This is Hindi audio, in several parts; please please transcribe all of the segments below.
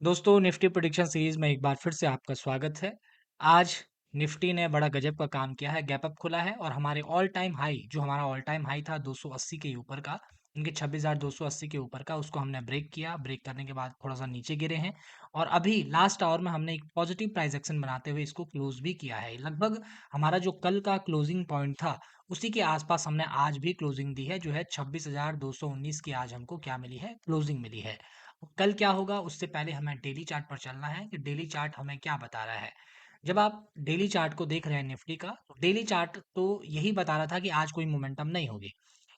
दोस्तों निफ्टी प्रेडिक्शन सीरीज में एक बार फिर से आपका स्वागत है। आज निफ्टी ने बड़ा गजब का काम किया है, गैप अप खुला है और हमारे ऑल टाइम हाई जो हमारा ऑल टाइम हाई था 280 के ऊपर का, इनके 26,280 के ऊपर का, उसको हमने ब्रेक किया। ब्रेक करने के बाद थोड़ा सा नीचे गिरे हैं और अभी लास्ट आवर में हमने एक पॉजिटिव प्राइस एक्शन बनाते हुए इसको क्लोज भी किया है। लगभग हमारा जो कल का क्लोजिंग पॉइंट था उसी के आसपास हमने आज भी क्लोजिंग दी है, जो है 26,219 की आज हमको क्या मिली है, क्लोजिंग मिली है। कल क्या होगा उससे पहले हमें डेली चार्ट पर चलना है कि डेली चार्ट हमें क्या बता रहा है। जब आप डेली चार्ट को देख रहे हैं निफ्टी का, तो डेली चार्ट तो यही बता रहा था कि आज कोई मोमेंटम नहीं होगी।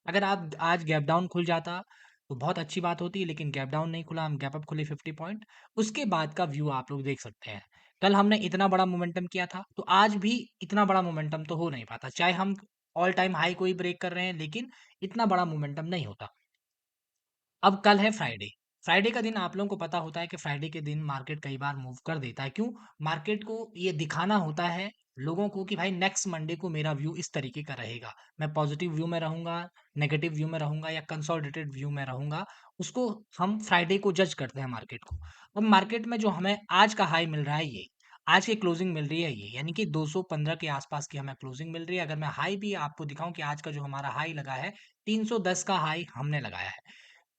अगर आप आज गैप डाउन खुल जाता तो बहुत अच्छी बात होती, लेकिन गैप डाउन नहीं खुला, हम गैप अप खुले 50 पॉइंट। उसके बाद का व्यू आप लोग देख सकते हैं। कल हमने इतना बड़ा मोमेंटम किया था, तो आज भी इतना बड़ा मोमेंटम तो हो नहीं पाता, चाहे हम ऑल टाइम हाई को ही ब्रेक कर रहे हैं, लेकिन इतना बड़ा मोमेंटम नहीं होता। अब कल है फ्राइडे। फ्राइडे का दिन आप लोगों को पता होता है कि फ्राइडे के दिन मार्केट कई बार मूव कर देता है। क्यों? मार्केट को ये दिखाना होता है लोगों को कि भाई नेक्स्ट मंडे को मेरा व्यू इस तरीके का रहेगा। मैं पॉजिटिव व्यू में रहूँगा, नेगेटिव व्यू में रहूँगा या कंसोलिडेटेड व्यू में रहूँगा। उसको हम फ्राइडे को जज करते हैं मार्केट को। अब मार्केट में जो हमें आज का हाई मिल रहा है ये, आज की क्लोजिंग मिल रही है ये, यानी कि 215 के आसपास की हमें क्लोजिंग मिल रही है। अगर मैं हाई भी आपको दिखाऊँ कि आज का जो हमारा हाई लगा है, 310 का हाई हमने लगाया है।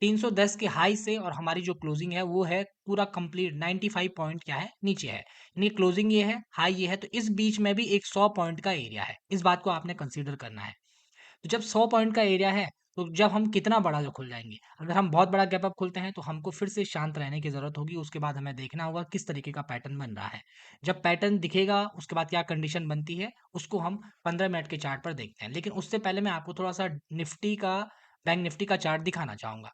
310 के हाई से और हमारी जो क्लोजिंग है वो है पूरा कंप्लीट 95 पॉइंट क्या है, नीचे है। यानी क्लोजिंग ये है, हाई ये है, तो इस बीच में भी एक 100 पॉइंट का एरिया है। इस बात को आपने कंसीडर करना है। तो जब 100 पॉइंट का एरिया है, तो जब हम कितना बड़ा जो खुल जाएँगे, अगर हम बहुत बड़ा गैप अप खुलते हैं तो हमको फिर से शांत रहने की ज़रूरत होगी। उसके बाद हमें देखना होगा किस तरीके का पैटर्न बन रहा है। जब पैटर्न दिखेगा उसके बाद क्या कंडीशन बनती है, उसको हम 15 मिनट के चार्ट पर देखते हैं। लेकिन उससे पहले मैं आपको थोड़ा-सा निफ्टी का, बैंक निफ्टी का चार्ट दिखाना चाहूँगा।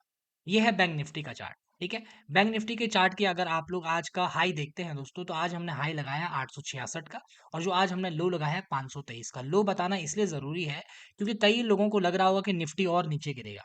ये है बैंक निफ्टी का चार्ट, ठीक है? बैंक निफ्टी के चार्ट की अगर आप लोग आज का हाई देखते हैं दोस्तों, तो आज हमने हाई लगाया 866 का और जो आज हमने लो लगाया है 523 का। लो बताना इसलिए ज़रूरी है क्योंकि कई लोगों को लग रहा होगा कि निफ्टी और नीचे गिरेगा।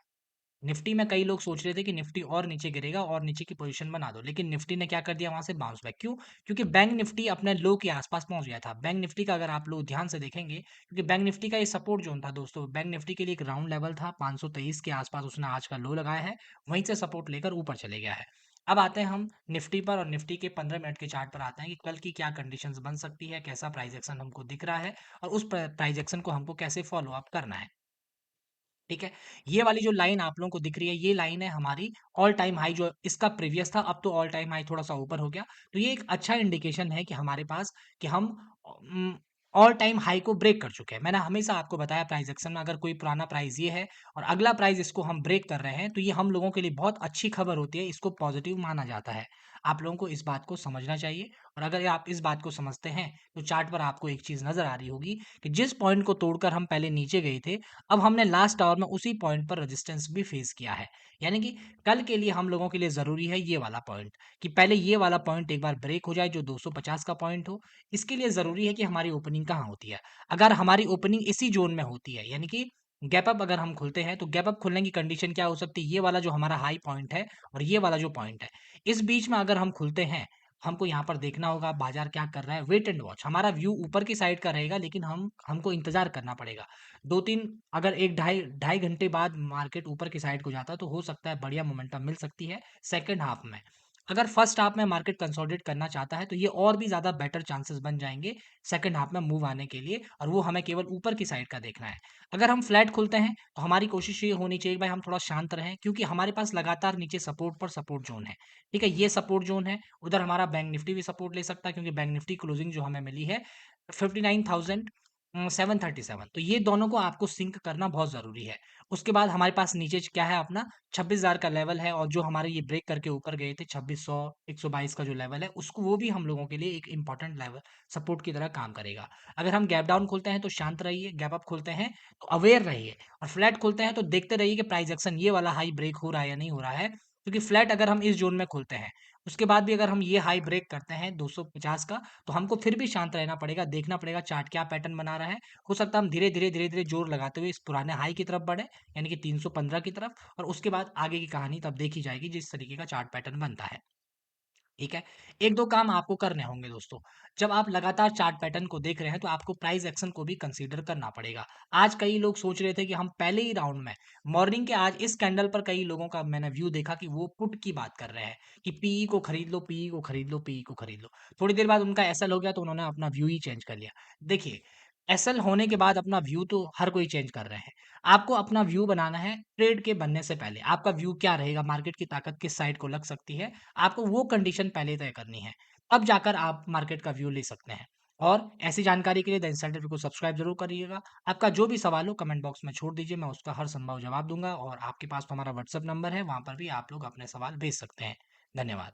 निफ्टी में कई लोग सोच रहे थे कि निफ्टी और नीचे गिरेगा और नीचे की पोजीशन बना दो, लेकिन निफ्टी ने क्या कर दिया, वहां से बाउंस बैक। क्यों? क्योंकि बैंक निफ्टी अपने लो के आसपास पहुंच गया था। बैंक निफ्टी का अगर आप लोग ध्यान से देखेंगे, क्योंकि बैंक निफ्टी का ये सपोर्ट जोन था दोस्तों, बैंक निफ्टी के लिए एक राउंड लेवल था 523 के आसपास, उसने आज का लो लगाया है, वहीं से सपोर्ट लेकर ऊपर चले गया है। अब आते हैं हम निफ्टी पर और निफ्टी के 15 मिनट के चार्ट पर आते हैं कि कल की क्या कंडीशंस बन सकती है, कैसा प्राइस एक्शन हमको दिख रहा है और उस प्राइस एक्शन को हमको कैसे फॉलो अप करना है। ठीक है? ये वाली जो लाइन आप लोगों को दिख रही है, ये लाइन है हमारी ऑल टाइम हाई, जो इसका प्रीवियस था, अब तो ऑल टाइम हाई थोड़ा-सा ऊपर हो गया। तो ये एक अच्छा इंडिकेशन है कि हमारे पास कि हम उम, ऑल टाइम हाई को ब्रेक कर चुके हैं। मैंने हमेशा आपको बताया प्राइस एक्शन में, अगर कोई पुराना प्राइस ये है और अगला प्राइस इसको हम ब्रेक कर रहे हैं, तो ये हम लोगों के लिए बहुत अच्छी खबर होती है, इसको पॉजिटिव माना जाता है। आप लोगों को इस बात को समझना चाहिए और अगर आप इस बात को समझते हैं, तो चार्ट पर आपको एक चीज़ नज़र आ रही होगी कि जिस पॉइंट को तोड़कर हम पहले नीचे गए थे, अब हमने लास्ट आवर में उसी पॉइंट पर रेजिस्टेंस भी फेस किया है। यानी कि कल के लिए हम लोगों के लिए ज़रूरी है ये वाला पॉइंट, कि पहले ये वाला पॉइंट एक बार ब्रेक हो जाए जो 250 का पॉइंट हो। इसके लिए ज़रूरी है कि हमारी ओपनिंग कहाँ होती है। अगर हमारी ओपनिंग इसी ज़ोन में होती है, यानी कि गैप अप अगर हम खुलते हैं, तो गैप अप खुलने की कंडीशन क्या हो सकती है? ये वाला जो हमारा हाई पॉइंट है और ये वाला जो पॉइंट है, इस बीच में अगर हम खुलते हैं, हमको यहाँ पर देखना होगा बाज़ार क्या कर रहा है, वेट एंड वॉच। हमारा व्यू ऊपर की साइड का रहेगा, लेकिन हमको इंतज़ार करना पड़ेगा। 2-3, अगर 1 ढाई ढाई घंटे बाद मार्केट ऊपर की साइड को जाता है, तो हो सकता है बढ़िया मोमेंटम मिल सकती है सेकंड हाफ में। अगर फर्स्ट हाफ में मार्केट कंसोलिडेट करना चाहता है, तो ये और भी ज़्यादा बेटर चांसेस बन जाएँगे सेकंड हाफ में मूव आने के लिए, और वो हमें केवल ऊपर की साइड का देखना है। अगर हम फ्लैट खुलते हैं, तो हमारी कोशिश ये होनी चाहिए भाई हम थोड़ा शांत रहें, क्योंकि हमारे पास लगातार नीचे सपोर्ट पर सपोर्ट ज़ोन है। ठीक है? ये सपोर्ट ज़ोन है, उधर हमारा बैंक निफ्टी भी सपोर्ट ले सकता है, क्योंकि बैंक निफ्टी क्लोजिंग जो हमें मिली है 59,737, तो ये दोनों को आपको सिंक करना बहुत ज़रूरी है। उसके बाद हमारे पास नीचे क्या है अपना 26,000 का लेवल है, और जो हमारे ये ब्रेक करके ऊपर गए थे 2600, 122 का जो लेवल है, उसको वो भी हम लोगों के लिए एक इम्पोर्टेंट लेवल सपोर्ट की तरह काम करेगा। अगर हम गैप डाउन खोलते हैं तो शांत रहिए, गैप अप खोलते हैं तो अवेयर रहिए, और फ्लैट खोलते हैं तो देखते रहिए कि प्राइस एक्शन ये वाला हाई ब्रेक हो रहा है या नहीं हो रहा है। क्योंकि फ्लैट अगर हम इस ज़ोन में खोलते हैं, उसके बाद भी अगर हम ये हाई ब्रेक करते हैं 250 का, तो हमको फिर भी शांत रहना पड़ेगा, देखना पड़ेगा चार्ट क्या पैटर्न बना रहा है। हो सकता है हम धीरे-धीरे, धीरे-धीरे जोर लगाते हुए इस पुराने हाई की तरफ बढ़ें, यानी कि 315 की तरफ, और उसके बाद आगे की कहानी तब देखी जाएगी जिस तरीके का चार्ट पैटर्न बनता है। ठीक है? 1-2 काम आपको करने होंगे दोस्तों। जब आप लगातार चार्ट पैटर्न को देख रहे हैं, तो आपको प्राइस एक्शन को भी कंसीडर करना पड़ेगा। आज कई लोग सोच रहे थे कि हम पहले ही राउंड में मॉर्निंग के आज इस कैंडल पर कई लोगों का मैंने व्यू देखा कि वो पुट की बात कर रहे हैं कि पीई को खरीद लो, पीई को खरीद लो, पीई को खरीद लो। थोड़ी देर बाद उनका एसएल हो गया, तो उन्होंने अपना व्यू ही चेंज कर लिया। देखिए, एसएल होने के बाद अपना व्यू तो हर कोई चेंज कर रहे हैं। आपको अपना व्यू बनाना है ट्रेड के बनने से पहले। आपका व्यू क्या रहेगा, मार्केट की ताकत किस साइड को लग सकती है, आपको वो कंडीशन पहले तय करनी है। तब जाकर आप मार्केट का व्यू ले सकते हैं। और ऐसी जानकारी के लिए द इनसाइडर को सब्सक्राइब ज़रूर करिएगा। आपका जो भी सवाल हो कमेंट बॉक्स में छोड़ दीजिए, मैं उसका हर संभव जवाब दूँगा और आपके पास तो हमारा व्हाट्सएप नंबर है, वहाँ पर भी आप लोग अपने सवाल भेज सकते हैं। धन्यवाद।